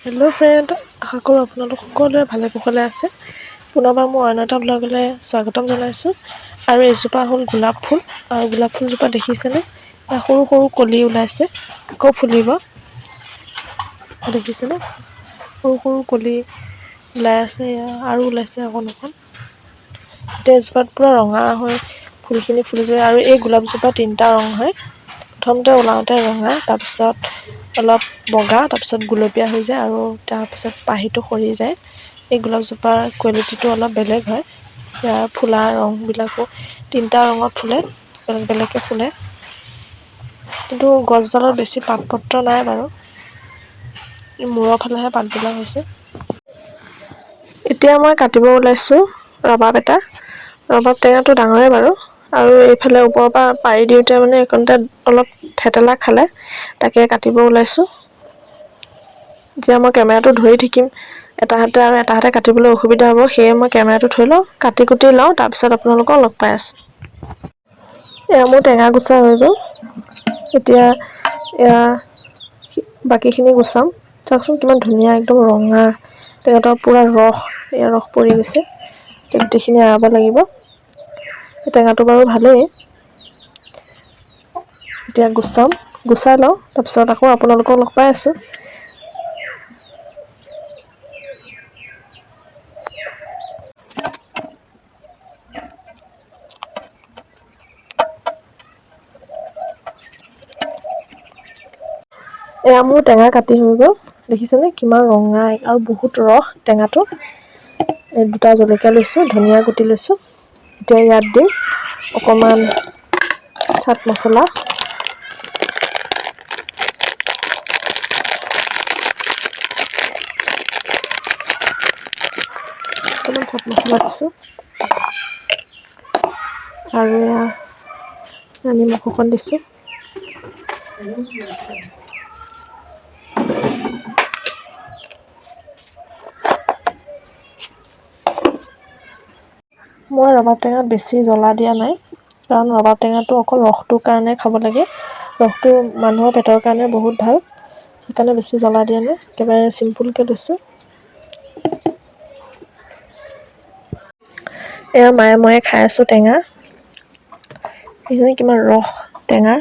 Hello' friend, আশা কৰোঁ আপোনালোক সকলোৱে ভালে কুশলে আছে। পুনৰবাৰ মোৰ অন্য এটা ব্লগলৈ স্বাগতম জনাইছোঁ। আৰু এজোপা হ'ল গোলাপ ফুল, আৰু গোলাপ ফুলজোপা দেখিছেনে? সৰু সৰু কলি ওলাইছে, আকৌ ফুলিব। দেখিছেনে? সৰু সৰু কলি ওলাই আছে, আৰু ওলাইছে অকণ অকণ। এতিয়া এজোপাত পূৰা ৰঙা হৈ ফুলখিনি ফুলিছে। আৰু এই গোলাপজোপা 3টা ৰং হয়। প্ৰথমতে ওলাওঁতে ৰঙা, তাৰপিছত অলপ বগা, তাৰপিছত গুলপীয়া হৈ যায়, আৰু তাৰপিছত পাহিটো সৰি যায়। এই গোলাপজোপাৰ কোৱালিটিটো অলপ বেলেগ হয়। ইয়াৰ ফুলা ৰংবিলাকো 3টা ৰঙত ফুলে, বেলেগ বেলেগকৈ ফুলে। কিন্তু গছডালত বেছি পাত পত্ৰ নাই বাৰু। মূৰৰ ফালেহে পাতবিলাক হৈছে। এতিয়া মই কাটিব ওলাইছোঁ ৰবাব এটা। ৰবাব টেঙাটো ডাঙৰে বাৰু। আৰু এইফালে ওপৰৰ পৰা পাৰি দিওঁতে মানে এইকণতে অলপ থেতেলা খালে, তাকে কাটিব ওলাইছোঁ। এতিয়া মই কেমেৰাটো ধৰি থাকিম এটা হাতে, আৰু এটা হাতে কাটিবলৈ অসুবিধা হ'ব। সেয়ে মই কেমেৰাটো থৈ লওঁ, কাটি কুটি লওঁ, তাৰপিছত আপোনালোকক লগ পাই আছোঁ। এয়া মোৰ টেঙা গুচা হৈ গ'ল। এতিয়া এয়া বাকীখিনি গুচাম। চাওকচোন কিমান ধুনীয়া, একদম ৰঙা টেঙাটোৰ পূৰা ৰস, এয়া ৰস পৰি গৈছে। গোটেইখিনি এৰাব লাগিব। টেঙাটো বাৰু ভালেই। এতিয়া গুচাই লওঁ, তাৰপিছত আকৌ আপোনালোকক লগ পাই আছোঁ। এয়া মোৰ টেঙা কাটি হৈ গ'ল। দেখিছেনে কিমান ৰঙা, আৰু বহুত ৰস টেঙাটো। এই 2টা জলকীয়া লৈছোঁ, ধনিয়া গুটি লৈছোঁ। এতিয়া ইয়াত দিম অকণমান চাট মছলা। অকণমান চাট মছলা দিছোঁ, আৰু এয়া নিমখ অকণ দিছোঁ। মই ৰবাব টেঙাত বেছি জ্বলা দিয়া নাই, কাৰণ ৰবাব টেঙাটো অকল ৰসটোৰ কাৰণে খাব লাগে। ৰসটো মানুহৰ পেটৰ কাৰণে বহুত ভাল, সেইকাৰণে বেছি জ্বলা দিয়া নাই, একেবাৰে চিম্পুলকৈ লৈছোঁ। এয়া মায়ে ময়ে খাই আছোঁ টেঙা। দেখিছেনে কিমান ৰস টেঙাৰ।